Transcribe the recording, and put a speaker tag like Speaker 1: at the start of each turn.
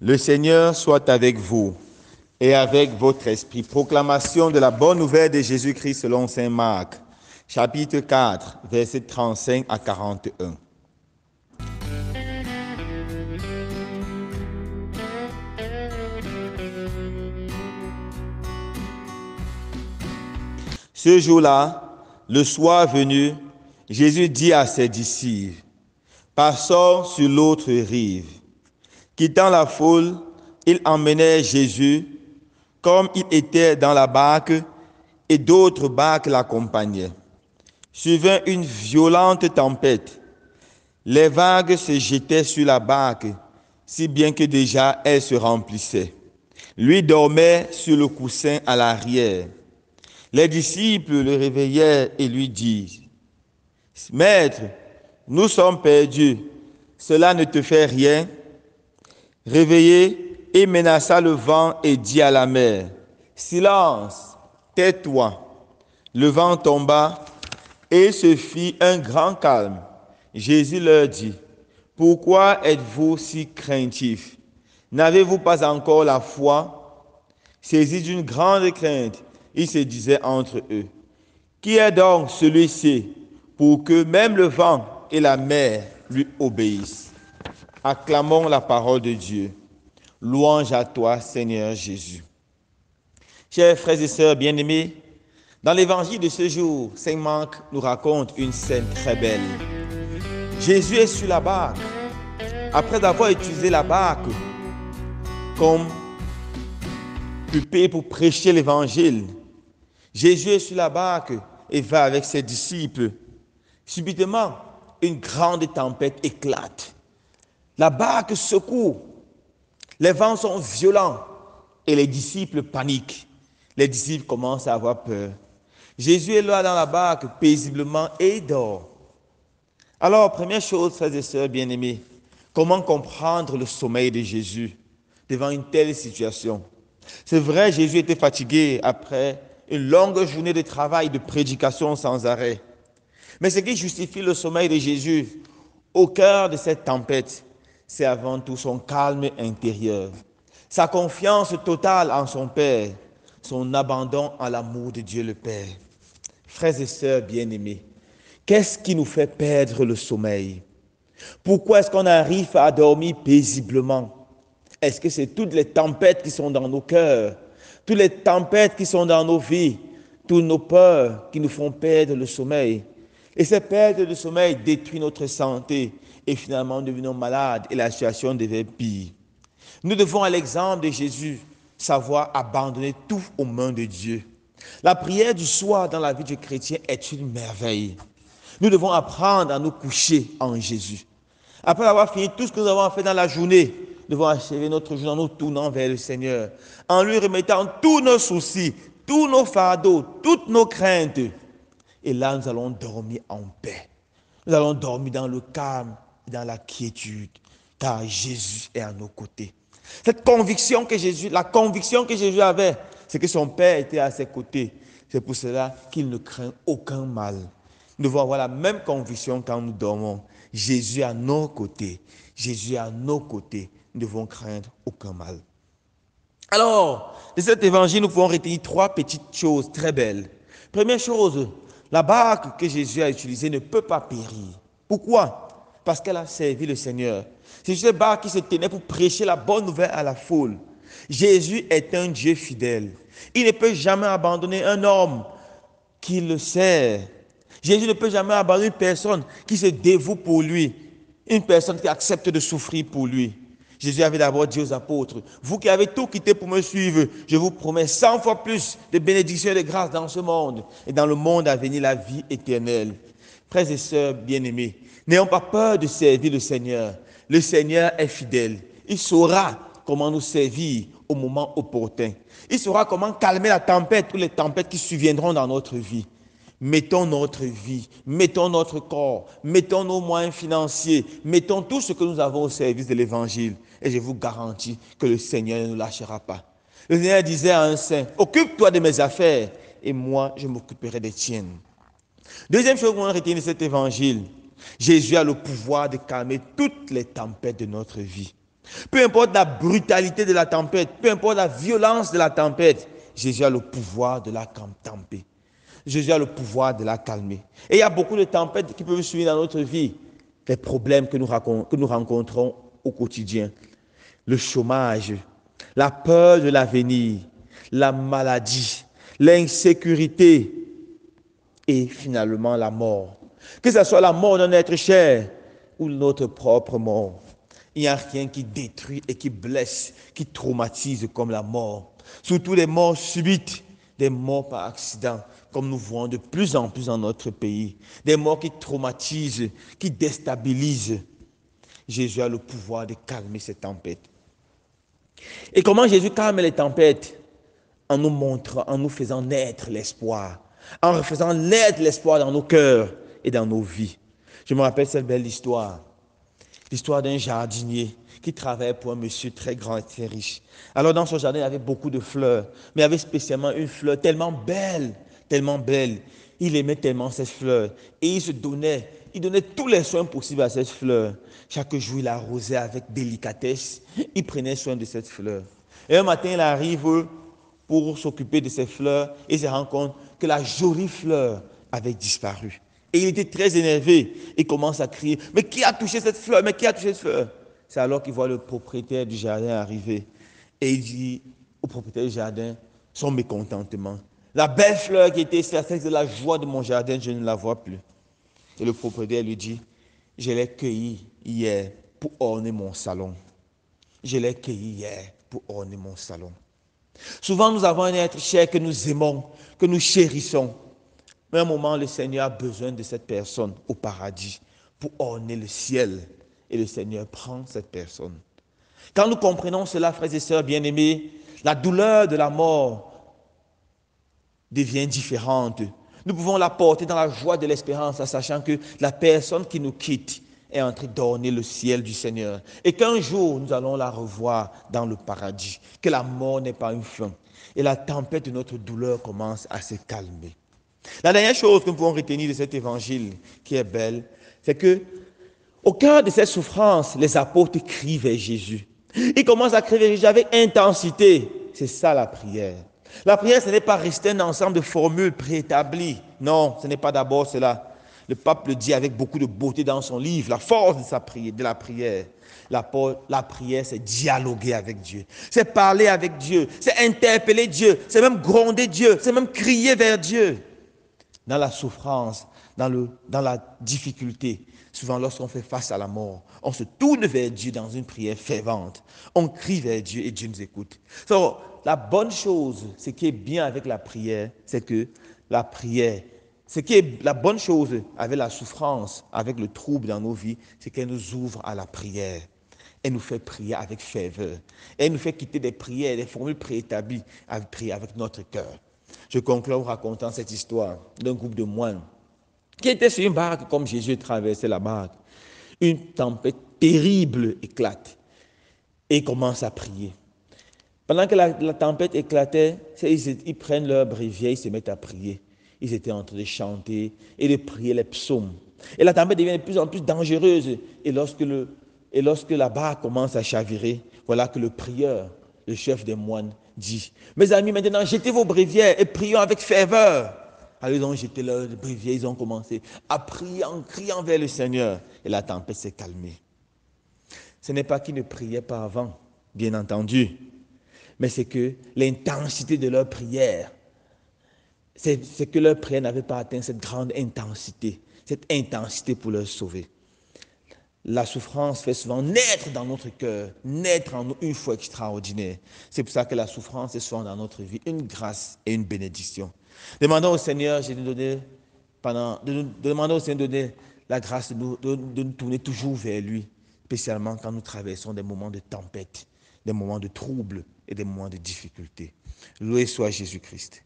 Speaker 1: Le Seigneur soit avec vous et avec votre esprit. Proclamation de la bonne nouvelle de Jésus-Christ selon saint Marc, chapitre 4, versets 35 à 41. Ce jour-là, le soir venu, Jésus dit à ses disciples, « Passons sur l'autre rive. » Quittant la foule, ils emmenaient Jésus, comme il était dans la barque, et d'autres barques l'accompagnaient. Suivant une violente tempête, les vagues se jetaient sur la barque, si bien que déjà elle se remplissait. Lui dormait sur le coussin à l'arrière. Les disciples le réveillèrent et lui disent, « Maître, nous sommes perdus, cela ne te fait rien ?» Réveillé, il menaça le vent et dit à la mer, « Silence, tais-toi. » Le vent tomba et se fit un grand calme. Jésus leur dit, « Pourquoi êtes-vous si craintifs? N'avez-vous pas encore la foi? » Saisis d'une grande crainte, ils se disaient entre eux, « Qui est donc celui-ci pour que même le vent et la mer lui obéissent? » Acclamons la parole de Dieu. Louange à toi, Seigneur Jésus. Chers frères et sœurs bien-aimés, dans l'évangile de ce jour, saint Marc nous raconte une scène très belle. Jésus est sur la barque. Après avoir utilisé la barque comme pupille pour prêcher l'évangile, Jésus est sur la barque et va avec ses disciples. Subitement, une grande tempête éclate. La barque secoue, les vents sont violents et les disciples paniquent. Les disciples commencent à avoir peur. Jésus est là dans la barque paisiblement et il dort. Alors, première chose, frères et sœurs bien-aimés, comment comprendre le sommeil de Jésus devant une telle situation? C'est vrai, Jésus était fatigué après une longue journée de travail, de prédication sans arrêt. Mais ce qui justifie le sommeil de Jésus au cœur de cette tempête, c'est avant tout son calme intérieur, sa confiance totale en son Père, son abandon à l'amour de Dieu le Père. Frères et sœurs bien-aimés, qu'est-ce qui nous fait perdre le sommeil? Pourquoi est-ce qu'on arrive à dormir paisiblement? Est-ce que c'est toutes les tempêtes qui sont dans nos cœurs, toutes les tempêtes qui sont dans nos vies, toutes nos peurs qui nous font perdre le sommeil? Et cette perte de sommeil détruit notre santé et finalement nous devenons malades et la situation devient pire. Nous devons, à l'exemple de Jésus, savoir abandonner tout aux mains de Dieu. La prière du soir dans la vie du chrétien est une merveille. Nous devons apprendre à nous coucher en Jésus. Après avoir fini tout ce que nous avons fait dans la journée, nous devons achever notre journée en nous tournant vers le Seigneur, en lui remettant tous nos soucis, tous nos fardeaux, toutes nos craintes. Et là, nous allons dormir en paix. Nous allons dormir dans le calme, dans la quiétude, car Jésus est à nos côtés. Cette conviction que Jésus, la conviction que Jésus avait, c'est que son Père était à ses côtés. C'est pour cela qu'il ne craint aucun mal. Nous devons avoir la même conviction quand nous dormons. Jésus est à nos côtés. Jésus est à nos côtés. Nous devons craindre aucun mal. Alors, de cet évangile, nous pouvons retenir trois petites choses très belles. Première chose, la barque que Jésus a utilisée ne peut pas périr. Pourquoi? Parce qu'elle a servi le Seigneur. C'est cette barque qui se tenait pour prêcher la bonne nouvelle à la foule. Jésus est un Dieu fidèle. Il ne peut jamais abandonner un homme qui le sert. Jésus ne peut jamais abandonner une personne qui se dévoue pour lui, une personne qui accepte de souffrir pour lui. Jésus avait d'abord dit aux apôtres, « Vous qui avez tout quitté pour me suivre, je vous promets 100 fois plus de bénédictions et de grâces dans ce monde et dans le monde à venir, la vie éternelle. » Frères et sœurs bien-aimés, n'ayons pas peur de servir le Seigneur. Le Seigneur est fidèle. Il saura comment nous servir au moment opportun. Il saura comment calmer la tempête ou les tempêtes qui surviendront dans notre vie. Mettons notre vie, mettons notre corps, mettons nos moyens financiers, mettons tout ce que nous avons au service de l'Évangile. Et je vous garantis que le Seigneur ne nous lâchera pas. Le Seigneur disait à un saint, « Occupe-toi de mes affaires et moi, je m'occuperai des tiennes. » Deuxième chose qu'on retient de cet évangile, Jésus a le pouvoir de calmer toutes les tempêtes de notre vie. Peu importe la brutalité de la tempête, peu importe la violence de la tempête, Jésus a le pouvoir de la camper. Jésus a le pouvoir de la calmer. Et il y a beaucoup de tempêtes qui peuvent suivre dans notre vie. Les problèmes que nous rencontrons au quotidien. Le chômage, la peur de l'avenir, la maladie, l'insécurité et finalement la mort. Que ce soit la mort d'un être cher ou notre propre mort. Il n'y a rien qui détruit et qui blesse, qui traumatise comme la mort. Surtout les morts subites, des morts par accident, comme nous voyons de plus en plus dans notre pays. Des morts qui traumatisent, qui déstabilisent. Jésus a le pouvoir de calmer ces tempêtes. Et comment Jésus calme les tempêtes? En nous montrant, en nous faisant naître l'espoir. En faisant naître l'espoir dans nos cœurs et dans nos vies. Je me rappelle cette belle histoire. L'histoire d'un jardinier qui travaillait pour un monsieur très grand et très riche. Alors dans son jardin, il y avait beaucoup de fleurs, mais il y avait spécialement une fleur tellement belle, tellement belle. Il aimait tellement cette fleur et il donnait tous les soins possibles à cette fleur. Chaque jour, il arrosait avec délicatesse, il prenait soin de cette fleur. Et un matin, il arrive pour s'occuper de ces fleurs et il se rend compte que la jolie fleur avait disparu. Et il était très énervé. Il commence à crier, mais qui a touché cette fleur? Mais qui a touché cette fleur? C'est alors qu'il voit le propriétaire du jardin arriver. Et il dit au propriétaire du jardin son mécontentement. La belle fleur qui était celle de la joie de mon jardin, je ne la vois plus. Et le propriétaire lui dit, je l'ai cueillie hier pour orner mon salon. Je l'ai cueillie hier pour orner mon salon. Souvent, nous avons un être cher que nous aimons, que nous chérissons. Mais à un moment, le Seigneur a besoin de cette personne au paradis pour orner le ciel. Et le Seigneur prend cette personne. Quand nous comprenons cela, frères et sœurs bien-aimés, la douleur de la mort devient différente. Nous pouvons la porter dans la joie de l'espérance en sachant que la personne qui nous quitte est en train d'orner le ciel du Seigneur. Et qu'un jour, nous allons la revoir dans le paradis. Que la mort n'est pas une fin. Et la tempête de notre douleur commence à se calmer. La dernière chose que nous pouvons retenir de cet évangile qui est belle, c'est que au cœur de cette souffrance, les apôtres crient vers Jésus. Ils commencent à crier vers Jésus avec intensité. C'est ça la prière. La prière, ce n'est pas rester un ensemble de formules préétablies. Non, ce n'est pas d'abord cela. Le pape le dit avec beaucoup de beauté dans son livre, la force de la prière. La prière, c'est dialoguer avec Dieu. C'est parler avec Dieu. C'est interpeller Dieu. C'est même gronder Dieu. C'est même crier vers Dieu. Dans la souffrance, dans la difficulté, souvent lorsqu'on fait face à la mort, on se tourne vers Dieu dans une prière fervente. On crie vers Dieu et Dieu nous écoute. Donc, la bonne chose, ce qui est bien avec la prière, c'est que la prière, ce qui est la bonne chose avec la souffrance, avec le trouble dans nos vies, c'est qu'elle nous ouvre à la prière. Elle nous fait prier avec ferveur. Elle nous fait quitter des prières, des formules préétablies, à prier avec notre cœur. Je conclue en racontant cette histoire d'un groupe de moines qui étaient sur une barque comme Jésus traversait la barque. Une tempête terrible éclate et ils commencent à prier. Pendant que la tempête éclatait, ils prennent leur bréviaire, ils se mettent à prier. Ils étaient en train de chanter et de prier les psaumes. Et la tempête devient de plus en plus dangereuse. Et lorsque la barque commence à chavirer, voilà que le prieur, le chef des moines, dit, mes amis, maintenant jetez vos bréviaires et prions avec ferveur. Alors ils ont jeté leurs bréviaires, ils ont commencé à prier en criant vers le Seigneur. Et la tempête s'est calmée. Ce n'est pas qu'ils ne priaient pas avant, bien entendu, mais c'est que l'intensité de leur prière, c'est que leur prière n'avait pas atteint cette grande intensité pour leur sauver. La souffrance fait souvent naître dans notre cœur, naître en nous une foi extraordinaire. C'est pour ça que la souffrance est souvent dans notre vie une grâce et une bénédiction. Demandons au Seigneur de nous donner la grâce de nous tourner toujours vers lui, spécialement quand nous traversons des moments de tempête, des moments de trouble et des moments de difficulté. Loué soit Jésus-Christ.